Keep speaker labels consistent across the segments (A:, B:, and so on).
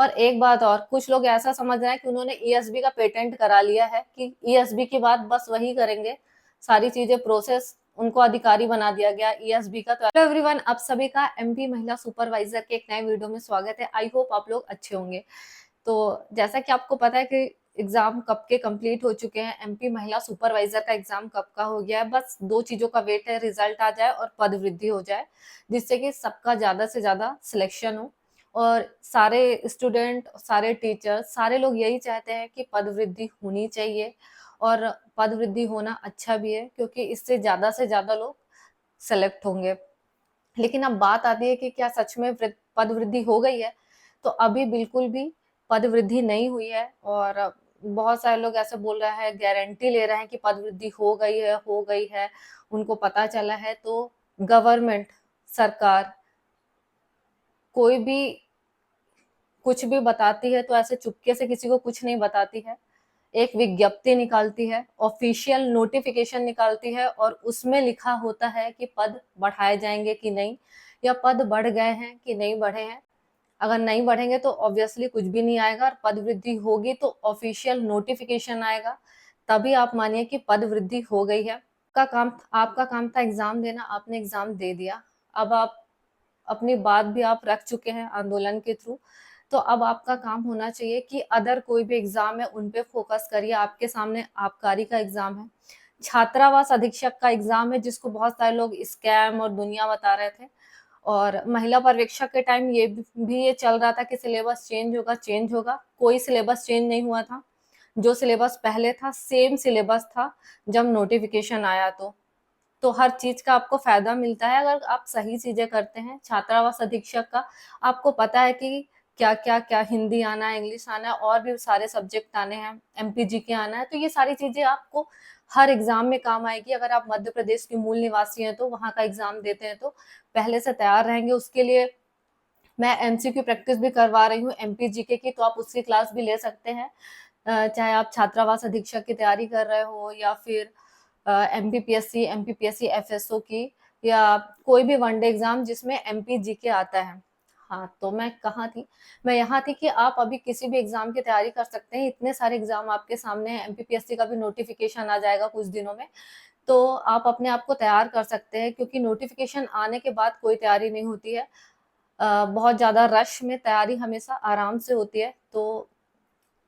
A: और एक बात और, कुछ लोग ऐसा समझ रहे हैं कि उन्होंने ईएसबी का पेटेंट करा लिया है कि ईएसबी की बात बस वही करेंगे, सारी चीजें प्रोसेस उनको अधिकारी बना दिया गया ईएसबी का। तो हेलो एवरीवन, आप सभी का एमपी महिला सुपरवाइजर के एक नए वीडियो में स्वागत है। आई होप आप लोग अच्छे होंगे। तो जैसा कि आपको पता है कि एग्जाम कब के कंप्लीट हो चुके हैं, एमपी महिला सुपरवाइजर का एग्जाम कब का हो गया है। बस दो चीजों का वेट है, रिजल्ट आ जाए और पद वृद्धि हो जाए, जिससे कि सबका ज्यादा से ज्यादा सिलेक्शन हो। और सारे स्टूडेंट, सारे टीचर, सारे लोग यही चाहते हैं कि पद वृद्धि होनी चाहिए। और पद वृद्धि होना अच्छा भी है, क्योंकि इससे ज्यादा से ज्यादा लोग सेलेक्ट होंगे। लेकिन अब बात आती है कि क्या सच में पद वृद्धि हो गई है? तो अभी बिल्कुल भी पद वृद्धि नहीं हुई है। और बहुत सारे लोग ऐसे बोल रहे हैं, गारंटी ले रहे हैं कि पद वृद्धि हो गई है, हो गई है, उनको पता चला है। तो गवर्नमेंट, सरकार कोई भी कुछ भी बताती है तो ऐसे चुपके से किसी को कुछ नहीं बताती है। एक विज्ञप्ति निकालती है, ऑफिशियल नोटिफिकेशन निकालती है, और उसमें लिखा होता है कि पद बढ़ाए जाएंगे कि नहीं, या पद बढ़ गए हैं कि नहीं बढ़े हैं। अगर नहीं बढ़ेंगे तो ऑब्वियसली कुछ भी नहीं आएगा, और पद वृद्धि होगी तो ऑफिशियल नोटिफिकेशन आएगा, तभी आप मानिए कि पद वृद्धि हो गई है। आपका काम था एग्जाम देना, आपने एग्जाम दे दिया। अब आप अपनी बात भी आप रख चुके हैं आंदोलन के थ्रू। तो अब आपका काम होना चाहिए कि अदर कोई भी एग्जाम है उन पे फोकस करिए। आपके सामने आबकारी का एग्जाम है, छात्रावास अधीक्षक का एग्जाम है, जिसको बहुत सारे लोग स्कैम और दुनिया बता रहे थे। और महिला पर्यवेक्षक के टाइम ये चल रहा था कि सिलेबस चेंज होगा, चेंज होगा। कोई सिलेबस चेंज नहीं हुआ था, जो सिलेबस पहले था सेम सिलेबस था जब नोटिफिकेशन आया। तो हर चीज का आपको फायदा मिलता है अगर आप सही चीजें करते हैं। छात्रावास अधीक्षक का आपको पता है कि क्या क्या क्या हिंदी आना है, इंग्लिश आना है, और भी सारे सब्जेक्ट आने हैं, एमपीजी के आना है। तो ये सारी चीजें आपको हर एग्जाम में काम आएगी। अगर आप मध्य प्रदेश के मूल निवासी हैं तो वहां का एग्जाम देते हैं तो पहले से तैयार रहेंगे। उसके लिए मैं एमसीक्यू प्रैक्टिस भी करवा रही हूँ एमपीजीके की, तो आप उसकी क्लास भी ले सकते हैं। चाहे आप छात्रावास अधीक्षक की तैयारी कर रहे हो, या फिर एमपीपीएससी एफएसओ की, या कोई भी वनडे एग्जाम जिसमें एमपीजीके आता है। हाँ, तो मैं कहाँ थी? मैं यहाँ थी कि आप अभी किसी भी एग्जाम की तैयारी कर सकते हैं। इतने सारे एग्जाम आपके सामने हैं, एमपीपीएससी का भी नोटिफिकेशन आ जाएगा कुछ दिनों में। तो आप अपने आप को तैयार कर सकते हैं, क्योंकि नोटिफिकेशन आने के बाद कोई तैयारी नहीं होती है। बहुत ज्यादा रश में तैयारी हमेशा आराम से होती है। तो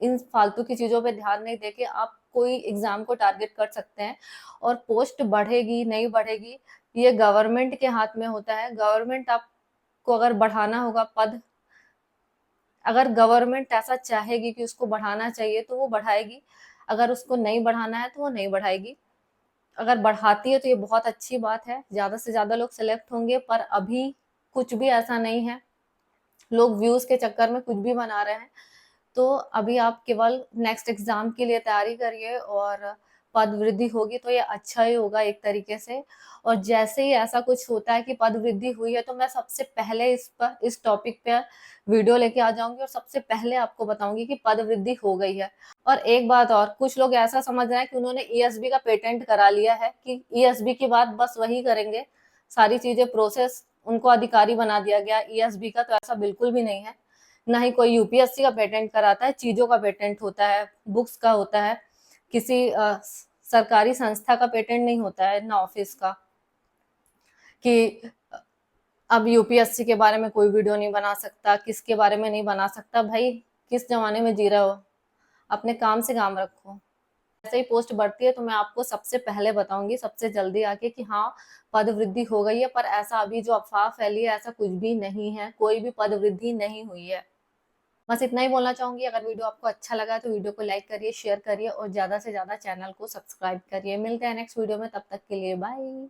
A: इन फालतू की चीजों पे ध्यान नहीं देके आप कोई एग्जाम को टारगेट कर सकते हैं। और पोस्ट बढ़ेगी नहीं बढ़ेगी, ये गवर्नमेंट के हाथ में होता है। गवर्नमेंट आपको अगर बढ़ाना होगा पद, अगर गवर्नमेंट ऐसा चाहेगी कि उसको बढ़ाना चाहिए तो वो बढ़ाएगी। अगर उसको नहीं बढ़ाना है तो वो नहीं बढ़ाएगी। अगर बढ़ाती है तो ये बहुत अच्छी बात है, ज्यादा से ज्यादा लोग सिलेक्ट होंगे। पर अभी कुछ भी ऐसा नहीं है, लोग व्यूज के चक्कर में कुछ भी बना रहे हैं। तो अभी आप केवल नेक्स्ट एग्जाम के लिए तैयारी करिए, और पद वृद्धि होगी तो ये अच्छा ही होगा एक तरीके से। और जैसे ही ऐसा कुछ होता है कि पद वृद्धि हुई है, तो मैं सबसे पहले इस टॉपिक पे वीडियो लेके आ जाऊंगी, और सबसे पहले आपको बताऊंगी कि पद वृद्धि हो गई है। और एक बात और, कुछ लोग ऐसा समझ रहे हैं कि उन्होंने ईएसबी का पेटेंट करा लिया है कि ईएसबी की बात बस वही करेंगे, सारी चीजें प्रोसेस उनको अधिकारी बना दिया गया ईएसबी का। तो ऐसा बिल्कुल भी नहीं है। ना ही कोई यूपीएससी का पेटेंट कराता है, चीजों का पेटेंट होता है, बुक्स का होता है। किसी सरकारी संस्था का पेटेंट नहीं होता है, ना ऑफिस का। कि अब यूपीएससी के बारे में कोई वीडियो नहीं बना सकता, किसके बारे में नहीं बना सकता। भाई, किस जमाने में जी रहे हो? अपने काम से काम रखो। जैसे ही पोस्ट बढ़ती है तो मैं आपको सबसे पहले बताऊंगी, सबसे जल्दी आके, कि हाँ, पद वृद्धि हो गई है। पर ऐसा अभी जो अफवाह फैली है, ऐसा कुछ भी नहीं है, कोई भी पद वृद्धि नहीं हुई है। बस इतना ही बोलना चाहूंगी। अगर वीडियो आपको अच्छा लगा तो वीडियो को लाइक करिए, शेयर करिए, और ज्यादा से ज्यादा चैनल को सब्सक्राइब करिए। मिलते हैं नेक्स्ट वीडियो में, तब तक के लिए बाय।